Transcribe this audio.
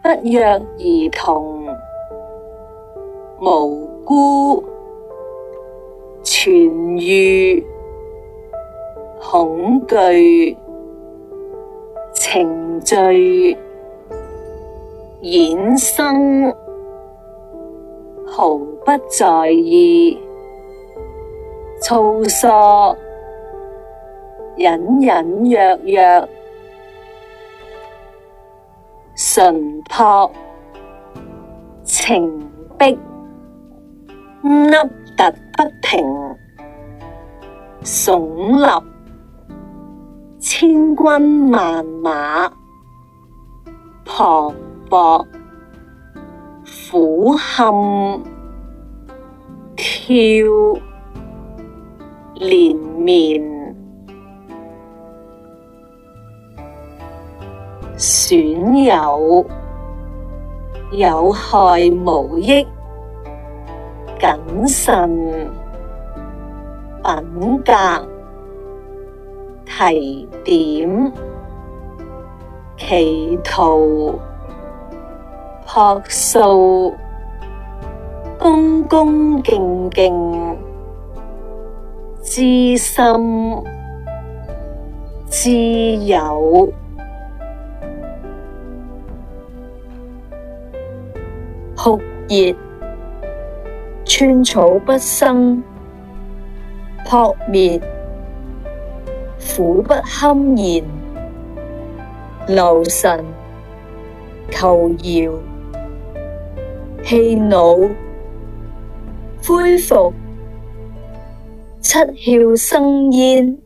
不約而同，無辜，痊癒，恐懼，程序，衍生，毫不在意，粗疏，隱隱約約，純樸，情迫，凹凸不平，聳立，千軍萬馬，磅礴，俯瞰，跳，連綿，損友，有害無益，謹慎，品格，提點，企圖，樸素，恭恭敬敬，知心，知友。酷熱，寸草不生，撲滅，苦不堪言，留神，求饒，氣惱，恢復，七竅生煙。